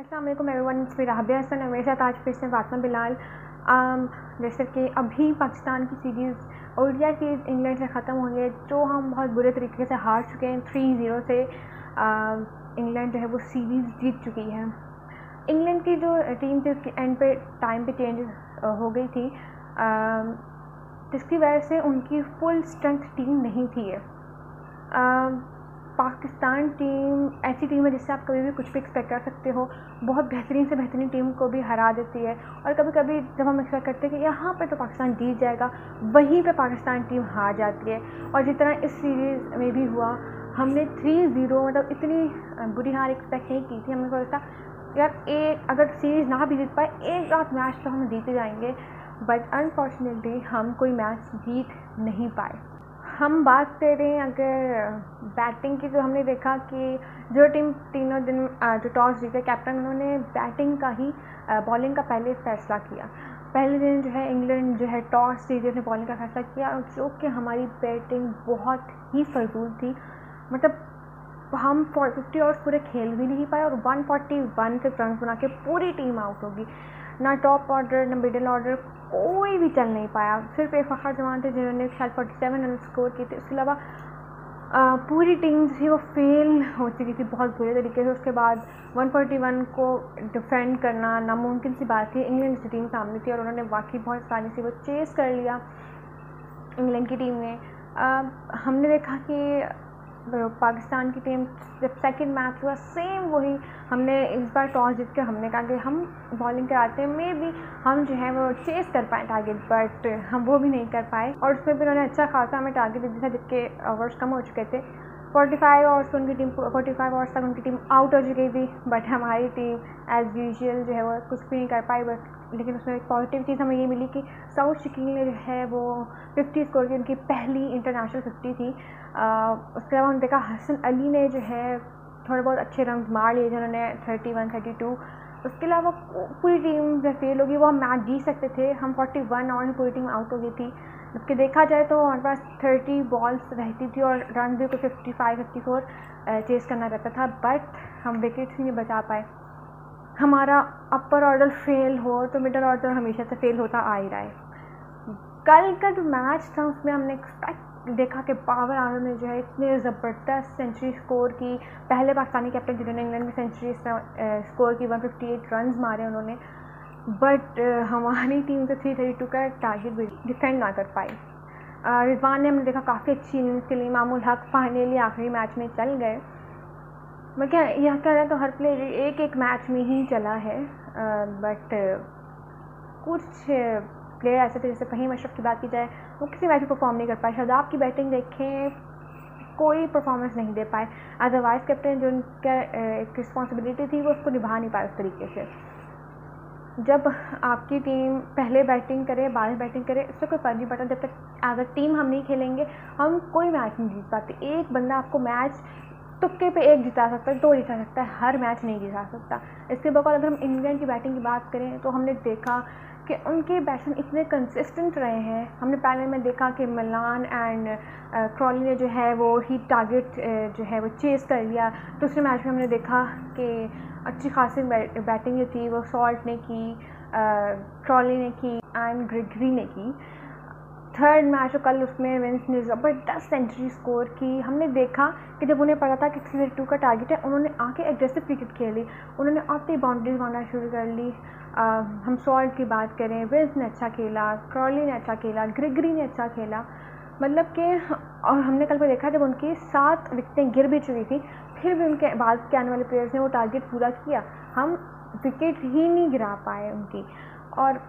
अस्सलाम वालेकुम everyone, it's me Rabia Hasan और मेरे साथ आज फिर से फातिमा बिलाल। जैसे कि अभी पाकिस्तान की सीरीज़ ओडिया सीरीज़ इंग्लैंड से ख़त्म हुई है, जो हम बहुत बुरे तरीके से हार चुके हैं 3-0 से। इंग्लैंड जो है वो सीरीज़ जीत चुकी है। इंग्लैंड की जो टीम थी उसकी एंड पे टाइम पे चेंज हो गई थी, जिसकी वजह से उनकी फुल स्ट्रेंथ टीम नहीं थी। पाकिस्तान टीम ऐसी टीम है जिससे आप कभी भी कुछ भी एक्सपेक्ट कर सकते हो। बहुत बेहतरीन से बेहतरीन टीम को भी हरा देती है, और कभी कभी जब हम एक्सपेक्ट करते हैं कि यहाँ पे तो पाकिस्तान जीत जाएगा, वहीं पे पाकिस्तान टीम हार जाती है। और जिस तरह इस सीरीज़ में भी हुआ, हमने 3-0 मतलब इतनी बुरी हार एक्सपेक्ट नहीं की थी। हमने सोचा यार अगर सीरीज़ ना भी जीत पाए, एक रात मैच तो हम जीते जाएंगे, बट अनफॉर्चुनेटली हम कोई मैच जीत नहीं पाए। हम बात करें अगर बैटिंग की, तो हमने देखा कि जो टीम तीनों दिन जो टॉस जीते कैप्टन, उन्होंने बैटिंग का ही बॉलिंग का पहले फैसला किया। पहले दिन जो है इंग्लैंड जो है टॉस जीते उसने बॉलिंग का फैसला किया, जो कि हमारी बैटिंग बहुत ही फजूल थी। मतलब हम 50 ओवर्स पूरे खेल भी नहीं पाए और 141 से रन बना के पूरी टीम आउट होगी। ना टॉप ऑर्डर ना मिडिल ऑर्डर कोई भी चल नहीं पाया। सिर्फ एक फ़खर जमान थे जिन्होंने शायद 47 रन स्कोर किए थे। उसके अलावा पूरी टीम थी वो फेल हो चुकी थी बहुत बुरे तरीके से। उसके बाद 141 को डिफेंड करना नामुमकिन सी बात थी। इंग्लैंड की टीम सामने थी और उन्होंने वाकई बहुत आसानी से वो चेस कर लिया इंग्लैंड की टीम ने। हमने देखा कि पाकिस्तान की टीम जब सेकंड मैच हुआ, सेम वही हमने इस बार टॉस जीत के हमने कहा कि हम बॉलिंग कराते हैं, मे भी हम जो है वो चेस कर पाएँ टारगेट, बट हम वो भी नहीं कर पाए। और उसमें भी उन्होंने अच्छा खासा हमें टारगेट दे दिया था, जबकि ओवर्स कम हो चुके थे। 45 ओवर्स उनकी टीम 45 ओवर्स तक उनकी टीम आउट हो चुकी थी, बट हमारी टीम एज़ यूजुअल जो है वो कुछ भी नहीं कर पाई। बट लेकिन उसमें एक पॉजिटिव चीज़ हमें ये मिली कि साउथ शकील ने जो है वो 50 स्कोर की, उनकी पहली इंटरनेशनल 50 थी। उसके अलावा हमने देखा हसन अली ने जो है थोड़े बहुत अच्छे रन मार लिए, जिन्होंने 31, 32। उसके अलावा पूरी टीम जब फेल होगी, वो हम मैच जीत सकते थे। हम 41 और पूरी टीम आउट हो गई थी। जबकि देखा जाए तो हमारे पास 30 बॉल्स रहती थी और रन भी को 55, 54 चेस करना रहता था, बट हम विकेट्स नहीं बचा पाए। हमारा अपर ऑर्डर फेल हो तो मिडल ऑर्डर हमेशा से फेल होता आ ही रहा है। कल का जो मैच था उसमें हमने एक्सपेक्ट देखा कि बाबर आजम ने जो है इतने ज़बरदस्त सेंचुरी स्कोर की। पहले पाकिस्तानी कैप्टन जिन्होंने इंग्लैंड में सेंचुरी स्कोर की, 158 रन मारे उन्होंने, बट हमारी टीम तो 332 का टारगेट भी डिफेंड ना कर पाई। रिजवान ने हमने देखा काफ़ी अच्छी इनिंग्स के लिए। मामूल हक फाइनली आखिरी मैच में चल गए। मैं क्या यह कह रहा है तो हर प्लेयर एक मैच में ही चला है, बट कुछ प्लेयर ऐसे थे, जैसे फ़हीम अशरफ की बात की जाए, वो किसी मैच में परफॉर्म नहीं कर पाए। शादाब की बैटिंग देखें, कोई परफॉर्मेंस नहीं दे पाए। एज अ वाइस कैप्टन जो उनका एक रिस्पॉन्सिबिलिटी थी वो उसको निभा नहीं पाए उस तरीके से। जब आपकी टीम पहले बैटिंग करे बाद में बैटिंग करे, इससे कोई फ़र्क नहीं पड़ता। जब तक एज अ टीम हम नहीं खेलेंगे, हम कोई मैच नहीं जीत पाते। एक बंदा आपको मैच तुक्के पे एक जिता सकता है, 2 जिता सकता है, हर मैच नहीं जिता सकता। इसके बगैर अगर हम इंग्लैंड की बैटिंग की बात करें तो हमने देखा कि उनके बैट्समैन इतने कंसिस्टेंट रहे हैं। हमने पहले में देखा कि मलान एंड क्रॉली ने जो है वो ही टारगेट जो है वो चेस कर लिया। दूसरे मैच में हमने देखा कि अच्छी खासी बैटिंग जो थी वो सॉल्ट ने की, क्रॉली ने की एंड ग्रेगरी ने की। थर्ड मैच जो कल, उसमें विंस ने ज़बरदस्त सेंचुरी स्कोर की। हमने देखा कि जब उन्हें पता था कि 332 का टारगेट है, उन्होंने आके एग्रेसिव क्रिकेट खेली, उन्होंने आते ही बाउंड्रीज मारना शुरू कर ली। हम सॉल्ट की बात करें, विंस ने अच्छा खेला, क्रॉली ने अच्छा खेला, ग्रेगरी ने अच्छा खेला। मतलब कि और हमने कल पे देखा जब उनकी 7 विकेटें गिर भी चुकी थी, फिर भी उनके बाद के आने वाले प्लेयर्स ने वो टारगेट पूरा किया। हम विकेट ही नहीं गिरा पाए उनकी, और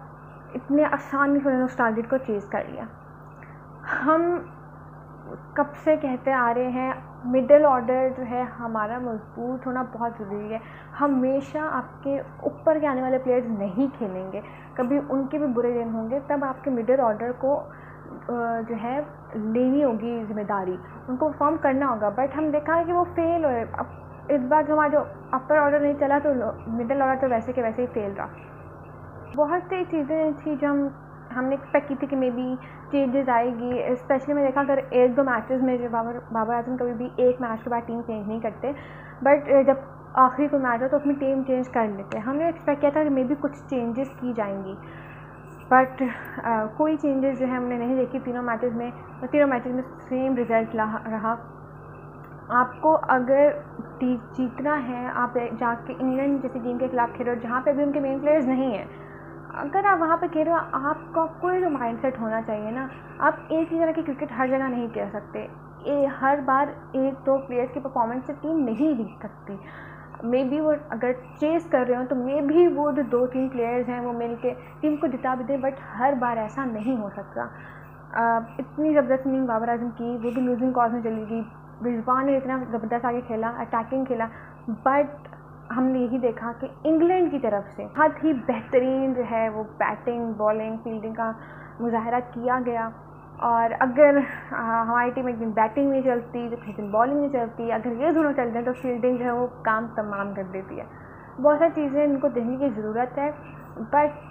इतने आसानी से उन्होंने उस टारगेट को चेज़ कर लिया। हम कब से कहते आ रहे हैं मिडिल ऑर्डर जो है हमारा मजबूत होना बहुत ज़रूरी है। हमेशा आपके ऊपर के आने वाले प्लेयर्स नहीं खेलेंगे, कभी उनके भी बुरे दिन होंगे, तब आपके मिडिल ऑर्डर को जो है लेनी होगी जिम्मेदारी, उनको परफॉर्म करना होगा। बट हम देखा है कि वो फेल हुए। अब इस बार जो हमारा जो अपर ऑर्डर नहीं चला तो मिडिल ऑर्डर तो वैसे के वैसे ही फेल रहा। बहुत सी चीज़ें थी जो हमने एक्सपेक्ट की थी कि मे बी चेंजेस आएगी। स्पेशली मैं देखा अगर 1-2 मैचेस में जो बाबर आजम कभी भी एक मैच के बाद टीम चेंज नहीं करते, बट जब आखिरी को मैच हो तो अपनी टीम चेंज कर लेते हैं। हमने एक्सपेक्ट किया था कि मे बी कुछ चेंजेस की जाएंगी, बट कोई चेंजेस जो है हमने नहीं देखी। तीनों मैचेस में सेम रिजल्ट रहा। आपको अगर जीतना है, आप जाके इंग्लैंड जैसी टीम के खिलाफ खेल रहे हो जहाँ पे भी उनके मेन प्लेयर्स नहीं हैं, अगर आप वहाँ पे खेल रहे हो, आपका कोई जो माइंडसेट होना चाहिए ना, आप एक ही तरह की क्रिकेट हर जगह नहीं खेल सकते। हर बार एक दो प्लेयर्स की परफॉर्मेंस से टीम नहीं जीत सकती। मे बी वो अगर चेस कर रहे हो तो मे भी वो जो 2-3 प्लेयर्स हैं वो मिल के टीम को जिता भी दें, बट हर बार ऐसा नहीं हो सकता। इतनी ज़बरदस्त इनिंग बाबर आजम की, वो भी लूजिंग कॉज में चली गई। रिजवान ने इतना ज़बरदस्त आगे खेला, अटैकिंग खेला, बट हमने यही देखा कि इंग्लैंड की तरफ से बहुत ही बेहतरीन जो है वो बैटिंग, बॉलिंग, फील्डिंग का मुजाहरा किया गया। और अगर हमारी टीम एक दिन बैटिंग नहीं चलती तो किसी दिन बॉलिंग नहीं चलती, अगर ये दोनों चलते हैं तो फील्डिंग जो है वो काम तमाम कर देती है। बहुत सारी चीज़ें इनको देखने की ज़रूरत है, बट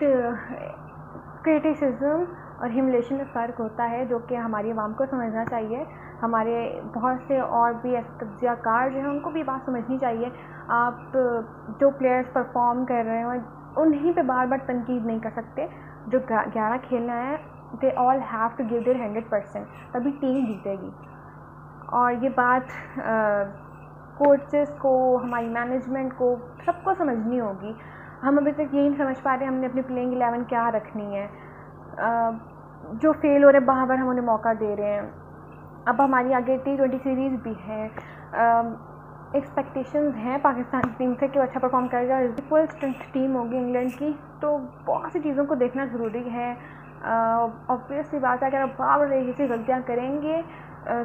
क्रिटिसिज्म और ह्यूमिलेशन में फ़र्क होता है जो कि हमारी आवाम को समझना चाहिए। हमारे बहुत से और भी ऐसे तज्ज़ियाकार जो हैं उनको भी बात समझनी चाहिए। आप जो प्लेयर्स परफॉर्म कर रहे हैं उन्हीं पे बार बार तनकीद नहीं कर सकते। जो 11 खेलना है, they all have to give their 100%, तभी टीम जीतेगी। और ये बात कोचेस को, हमारी मैनेजमेंट को, सबको समझनी होगी। हम अभी तक यही नहीं समझ पा रहे हमने अपनी प्लेइंग 11 क्या रखनी है। जो फेल हो रहे बार हम उन्हें मौका दे रहे हैं। अब हमारी आगे T20 सीरीज़ भी है, एक्सपेक्टेशंस हैं पाकिस्तान की टीम से कि वो अच्छा परफॉर्म करेगा। फुल स्ट्रेंथ टीम होगी इंग्लैंड की, तो बहुत सी चीज़ों को देखना ज़रूरी है। ऑब्वियसली बात है, अगर आप बार बार ऐसी गलतियाँ करेंगे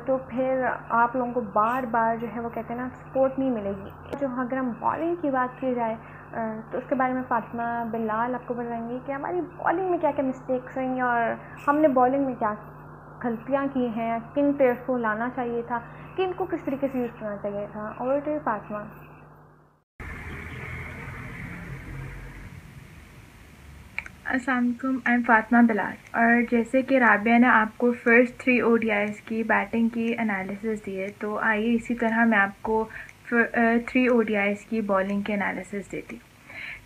तो फिर आप लोगों को बार बार जो है वो कहते हैं ना, सपोर्ट नहीं मिलेगी। जो अगर हम बॉलिंग की बात की जाए तो उसके बारे में फातिमा बिलाल आपको बताएंगी कि हमारी बॉलिंग में क्या क्या मिस्टेक्स रही और हमने बॉलिंग में क्या गलतियाँ की हैं, किन प्लेयर्स को लाना चाहिए था, किन को किस तरीके से यूज़ करना चाहिए था। और तो फातिमा। अस्सलाम वालेकुम, आई एम फातिमा बिलाल। और जैसे कि राबिया ने आपको फर्स्ट 3 ODIs की बैटिंग की एनालिसिस दी है, तो आइए इसी तरह मैं आपको 3 ODIs की बॉलिंग की एनालिसिस देती हूँ।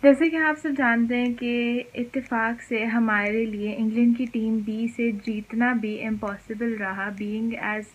जैसे कि आप सब जानते हैं कि इत्तेफाक से हमारे लिए इंग्लैंड की टीम बी से जीतना भी इम्पॉसिबल रहा। Being as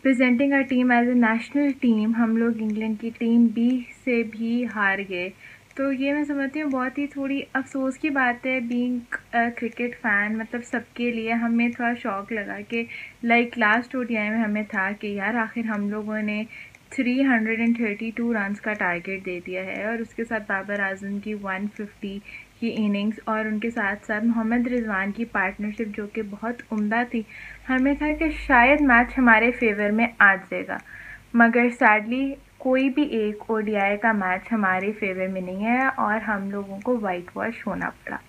presenting our team as a national team, हम लोग इंग्लैंड की टीम बी से भी हार गए। तो ये मैं समझती हूँ बहुत ही थोड़ी अफसोस की बात है। बीइंग क्रिकेट फ़ैन, मतलब सबके लिए हमें थोड़ा शौक लगा कि लाइक लास्ट ODI में हमें था कि यार आखिर हम लोगों ने 332 रन्स का टारगेट दे दिया है, और उसके साथ बाबर आजम की 150 की इनिंग्स और उनके साथ साथ मोहम्मद रिजवान की पार्टनरशिप जो कि बहुत उम्दा थी। हमें था कि शायद मैच हमारे फेवर में आ जाएगा, मगर सैडली कोई भी एक ODI का मैच हमारे फेवर में नहीं है और हम लोगों को वाइट वॉश होना पड़ा।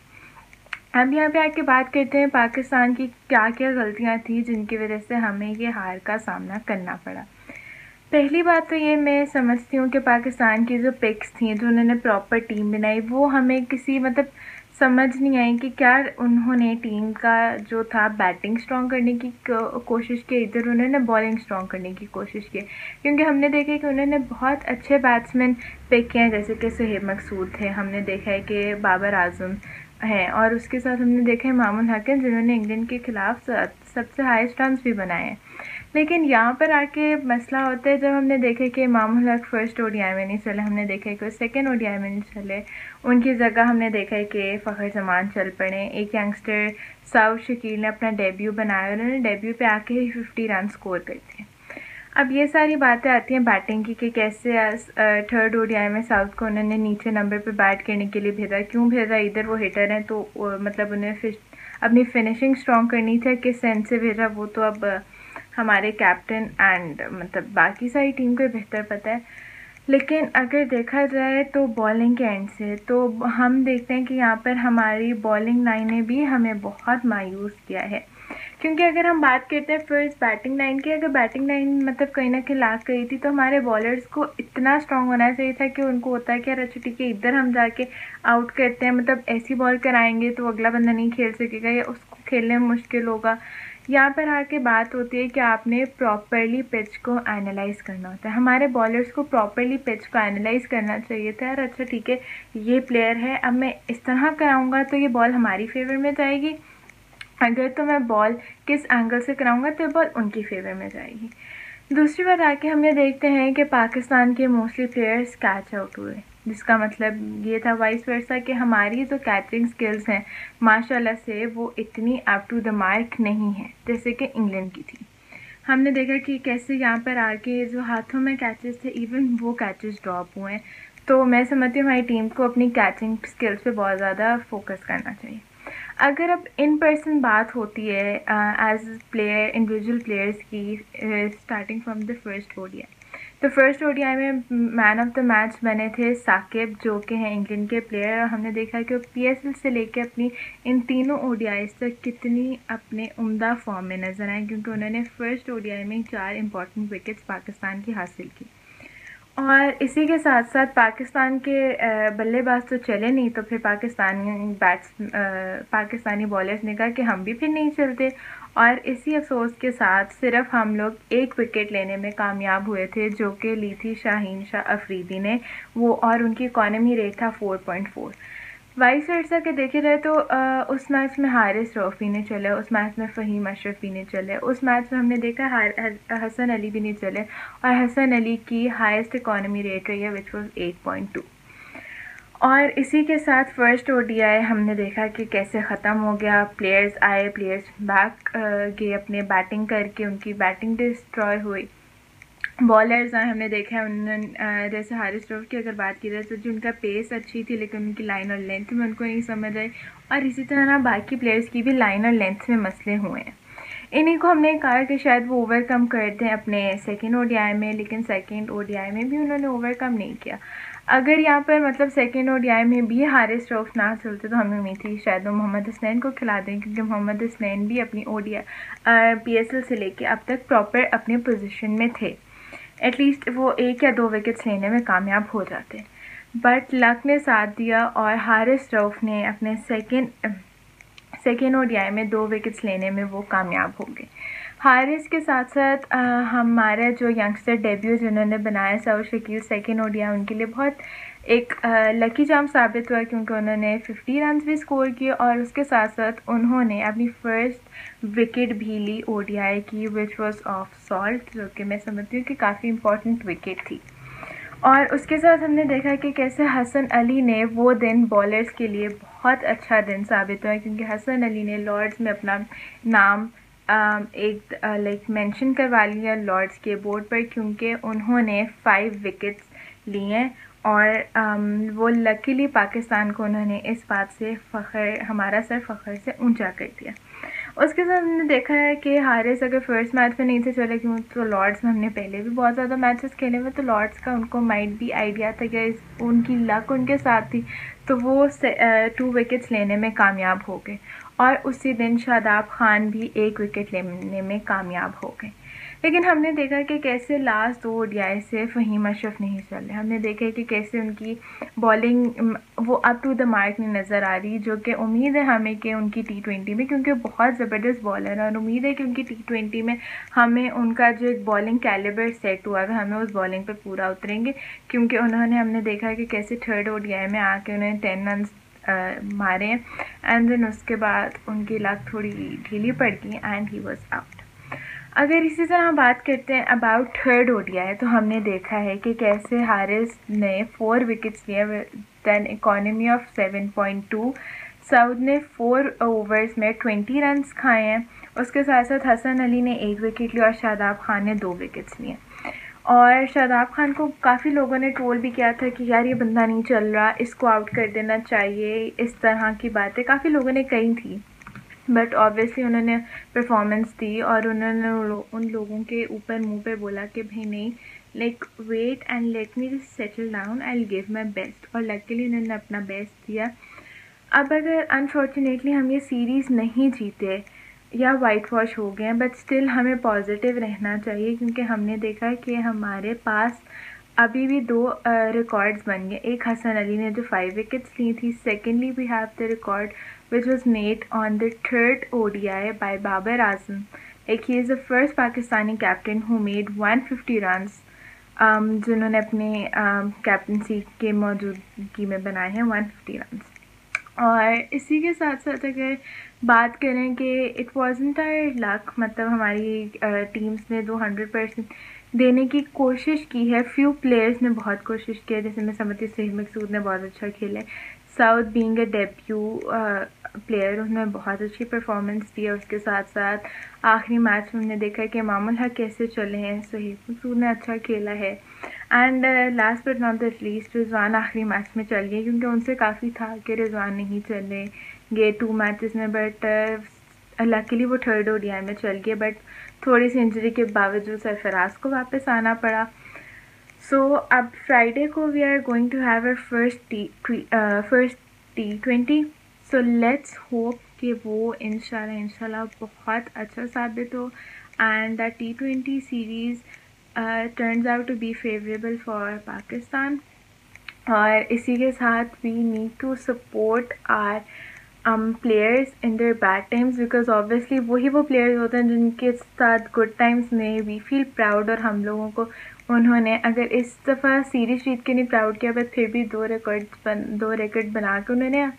अब यहाँ पे आके बात करते हैं पाकिस्तान की क्या क्या गलतियाँ थी जिनकी वजह से हमें ये हार का सामना करना पड़ा। पहली बात तो ये मैं समझती हूँ कि पाकिस्तान की जो पिक्स थी, जो उन्होंने प्रॉपर टीम बनाई, वो हमें किसी मतलब समझ नहीं आई कि क्या उन्होंने टीम का जो था बैटिंग स्ट्रॉन्ग करने की कोशिश की, इधर उन्होंने बॉलिंग स्ट्रॉन्ग करने की कोशिश की। क्योंकि हमने देखा कि उन्होंने बहुत अच्छे बैट्समैन पिक किए हैं, जैसे कि सुहेब मकसूद थे, हमने देखा है कि बाबर आजम हैं, और उसके साथ हमने देखा है मामून हकीम, जिन्होंने इंग्लैंड के ख़िलाफ़ सबसे हाईएस्ट रन्स भी बनाए हैं। लेकिन यहाँ पर आके मसला होता है जब हमने देखा कि इमामुल हक फर्स्ट ODI में नहीं चले, हमने देखा कि सेकंड ODI में नहीं चले, उनकी जगह हमने देखा कि फ़खर जमान चल पड़े। एक यंगस्टर साउथ शकील ने अपना डेब्यू बनाया, उन्होंने डेब्यू पे आके ही 50 रन स्कोर करते हैं। अब ये सारी बातें आती हैं बैटिंग की कि कैसे थर्ड ODI में साउथ को उन्होंने नीचे नंबर पे बैट करने के लिए भेजा। क्यों भेजा? इधर वो हिटर हैं तो मतलब उन्हें अपनी फिनिशिंग स्ट्रॉन्ग करनी थी, किस सेंस से भेजा वो तो अब हमारे कैप्टन एंड मतलब बाकी सारी टीम को बेहतर पता है। लेकिन अगर देखा जाए तो बॉलिंग के एंड से तो हम देखते हैं कि यहाँ पर हमारी बॉलिंग लाइन ने भी हमें बहुत मायूस किया है। क्योंकि अगर हम बात करते हैं फर्स्ट बैटिंग लाइन की, अगर बैटिंग लाइन मतलब कहीं ना कहीं लाग गई थी तो हमारे बॉलर्स को इतना स्ट्रॉन्ग होना चाहिए था कि उनको होता है कि यार अच्छा ठीक है, इधर हम जाके आउट करते हैं, मतलब ऐसी बॉल कराएंगे तो अगला बंदा नहीं खेल सकेगा या उसको खेलने में मुश्किल होगा, यहाँ पर आके बात होती है कि आपने प्रॉपरली पिच को एनालाइज करना होता है। हमारे बॉलर्स को प्रॉपरली पिच को एनालाइज करना चाहिए था, यार अच्छा ठीक है ये प्लेयर है, अब मैं इस तरह कराऊंगा तो ये बॉल हमारी फेवर में जाएगी, अगर तो मैं बॉल किस एंगल से कराऊंगा तो बॉल उनकी फेवर में जाएगी। दूसरी बात आके हम ये देखते हैं कि पाकिस्तान के मोस्टली प्लेयर्स कैच आउट हुए, जिसका मतलब ये था वाइस वर्सा कि हमारी जो कैचिंग स्किल्स हैं माशाल्लाह से वो इतनी अप टू द मार्क नहीं है जैसे कि इंग्लैंड की थी। हमने देखा कि कैसे यहाँ पर आके जो हाथों में कैचेस थे इवन वो कैचेस ड्रॉप हुए हैं। तो मैं समझती हूँ हमारी टीम को अपनी कैचिंग स्किल्स पे बहुत ज़्यादा फोकस करना चाहिए। अगर अब इन पर्सन बात होती है एज प्लेयर इंडिविजुअल प्लेयर्स की, starting from the first ODI, तो फर्स्ट ओडीआई में मैन ऑफ द मैच बने थे साकिब, जो कि हैं इंग्लैंड के प्लेयर। और हमने देखा कि वो पीएसएल से लेके अपनी इन तीनों ओडीआईज तक कितनी अपने उम्दा फॉर्म में नजर आए, क्योंकि उन्होंने फर्स्ट ओडीआई में 4 इंपॉर्टेंट विकेट्स पाकिस्तान की हासिल की। और इसी के साथ साथ पाकिस्तान के बल्लेबाज तो चले नहीं, तो फिर पाकिस्तानी बॉलर्स ने कहा कि हम भी फिर नहीं चलते। और इसी अफसोस के साथ सिर्फ हम लोग 1 विकेट लेने में कामयाब हुए थे, जो कि ली थी शाहीन शाह अफरीदी ने, वो और उनकी इकॉनमी रेट था 4.4। वाइस वर्सा के देखे जाए तो उस मैच में हारिस रऊफ़ भी नहीं चले, उस मैच में फ़हीम अशरफ भी नहीं चले, उस मैच में हमने देखा हसन अली भी नहीं चले, और हसन अली की हाईएस्ट इकॉनमी रेट रही है विच वाज 8.2। और इसी के साथ फर्स्ट ओडीआई हमने देखा कि कैसे ख़त्म हो गया। प्लेयर्स आए, प्लेयर्स बैक गए अपने बैटिंग करके, उनकी बैटिंग डिस्ट्रॉय हुई। बॉलर्स आए, हमने देखा है उन्होंने जैसे हारिस रऊफ़ की अगर बात की जाए तो जो उनका पेस अच्छी थी लेकिन उनकी लाइन और लेंथ में उनको नहीं समझ आई, और इसी तरह बाकी प्लेयर्स की भी लाइन और लेंथ में मसले हुए हैं। इन्हीं को हमने कहा कि शायद वो ओवरकम कर दें अपने सेकेंड ओडीआई में, लेकिन सेकेंड ओडीआई में भी उन्होंने ओवरकम नहीं किया। अगर यहाँ पर मतलब सेकेंड ओडीआई में भी हारिस रऊफ़ ना चलते तो हमें उम्मीद थी शायद वो मोहम्मद हसनैन को खिला दें, क्योंकि मोहम्मद हसनैन भी अपनी ओडीआई पीएसएल से लेके अब तक प्रॉपर अपने पोजीशन में थे, एटलीस्ट वो 1 या 2 विकेट्स लेने में कामयाब हो जाते। बट लक ने साथ दिया और हारिस रऊफ़ ने अपने सेकेंड ओडीआई में 2 विकेट्स लेने में वो कामयाब हो गए। हारिस के साथ साथ हमारे जो यंगस्टर डेब्यू जिन्होंने बनाया सऊद शकील सेकेंड ओडीआई, उनके लिए बहुत एक लकी चार्म साबित हुआ, क्योंकि उन्होंने 50 रन भी स्कोर किए और उसके साथ साथ उन्होंने अपनी फर्स्ट विकेट भी ली ओडीआई की, विच वाज ऑफ सॉल्ट, जो कि मैं समझती हूँ कि काफ़ी इम्पोर्टेंट विकेट थी। और उसके साथ हमने देखा कि कैसे हसन अली ने वो दिन बॉलर्स के लिए बहुत अच्छा दिन साबित हुआ, क्योंकि हसन अली ने लॉर्ड्स में अपना नाम एक मेंशन करवा लिया लॉर्ड्स के बोर्ड पर, क्योंकि उन्होंने 5 विकेट्स लिए और वो लकीली पाकिस्तान को उन्होंने इस बात से फ़ख्र, हमारा सर फ़ख्र से ऊंचा कर दिया। उसके साथ हमने देखा है कि हारिस अगर फर्स्ट मैच में नहीं थे चले, क्यों तो लॉर्ड्स में हमने पहले भी बहुत ज़्यादा मैचेस खेले हुए, तो लॉर्ड्स का उनको माइट भी आइडिया था कि उनकी लक उनके साथ थी, तो वो 2 विकेट्स लेने में कामयाब हो गए। और उसी दिन शादाब खान भी 1 विकेट लेने में कामयाब हो गए। लेकिन हमने देखा कि कैसे लास्ट 2 ओडीआई से फ़हीम अशरफ नहीं चले। हमने देखा कि कैसे उनकी बॉलिंग वो अप टू द मार्क नहीं नज़र आ रही, जो कि उम्मीद है हमें कि उनकी T20 में, क्योंकि बहुत ज़बरदस्त बॉलर है, और उम्मीद है कि उनकी T20 में हमें उनका जो एक बॉलिंग कैलिबर सेट हुआ है हमें उस बॉलिंग पर पूरा उतरेंगे, क्योंकि उन्होंने हमने देखा कि कैसे थर्ड ओडीआई में आके उन्होंने 10 रन मारे एंड देन उसके बाद उनकी लक थोड़ी ढीली पड़ गई एंड ही वाज आउट। अगर इसी तरह हम बात करते हैं अबाउट थर्ड ओडीआई, तो हमने देखा है कि कैसे हारिस ने 4 विकेट्स लिए दैन इकॉनमी ऑफ 7.2, सऊद ने 4 ओवर्स में 20 रन खाए हैं, उसके साथ साथ हसन अली ने 1 विकेट लिया और शादाब खान ने 2 विकेट्स लिए। और शादाब खान को काफ़ी लोगों ने ट्रोल भी किया था कि यार ये बंदा नहीं चल रहा, इसको आउट कर देना चाहिए, इस तरह की बातें काफ़ी लोगों ने कही थी। बट ऑब्वियसली उन्होंने परफॉर्मेंस दी और उन्होंने उन लोगों के ऊपर मुंह पे बोला कि भाई नहीं, like wait and let me just settle down, I will give my best, और लकीली उन्होंने अपना बेस्ट दिया। अब अगर अनफॉर्चुनेटली हम ये सीरीज़ नहीं जीते या वाइट वॉश हो गए हैं, बट स्टिल हमें पॉजिटिव रहना चाहिए, क्योंकि हमने देखा कि हमारे पास अभी भी 2 रिकॉर्ड्स बन गए। एक हसन अली ने जो 5 विकेट्स ली थी। Secondly we have the record which was made on the 3rd ODI by Babar Azam. Like he is the first Pakistani captain who made 150 runs, जिन्होंने अपने कैप्टनसी के मौजूदगी में बनाए हैं 150 रन्स। और इसी के साथ साथ अगर बात करें कि इट वॉजंट आवर लक, मतलब हमारी टीम्स ने 200% देने की कोशिश की है। फ्यू प्लेयर्स ने बहुत कोशिश की है, जैसे मैं समझती हूँ सहीद मकसूद ने बहुत अच्छा खेला है। South being a debut player, उन्होंने बहुत अच्छी परफॉर्मेंस दी है। उसके साथ साथ आखिरी मैच में हमने देखा है कि इमामुल हक कैसे चले हैं, सहीद मकसूद ने अच्छा खेला है। And last but not the least Rizwan आखिरी मैच में चल गए, क्योंकि उनसे काफ़ी था कि रिजवान नहीं चलेंगे 2 मैचेस में, बट लकीली वो 3rd ODI में चल गए। बट थोड़ी सी इंजरी के बावजूद सरफराज को वापस आना पड़ा। सो अब फ्राइडे को we are going to have our first T20। So let's hope कि वो इंशाल्लाह बहुत अच्छा साबित हो and the T20 series turns out to be favorable for Pakistan। और इसी के साथ we need to support our players in their bad times, because obviously वही वो players होते हैं जिनके साथ good times में we feel proud। और हम लोगों को उन्होंने अगर इस दफ़ा सीरीज़ जीत के नहीं प्राउड किया, बट फिर भी 2 रिकॉर्ड बना के उन्होंने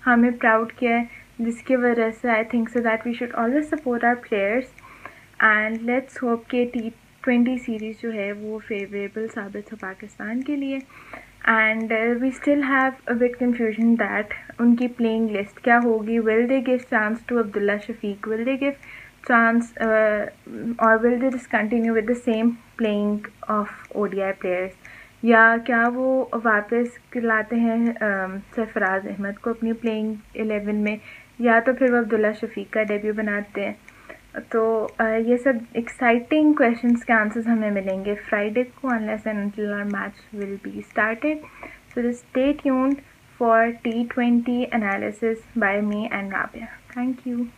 हमें प्राउड किया है, जिसकी वजह से I think so that we should always support our players and let's hope कि T20 सीरीज़ जो है वो फेवरेबल साबित हो पाकिस्तान के लिए। And we still have a bit confusion that उनकी प्लेइंग लिस्ट क्या होगी। Will they give chance to Abdullah Shafique, will they give chance और will they just continue with the same playing of ODI players, या क्या वो वापस लाते हैं सरफराज अहमद को अपनी प्लेइंग 11 में, या तो फिर वो अब्दुल्ला शफीक का डेब्यू बनाते हैं। तो ये सब एक्साइटिंग क्वेश्चंस के आंसर्स हमें मिलेंगे फ्राइडे को, unless and until our match will be started. So just stay tuned for T20 analysis by me and Rabia. Thank you.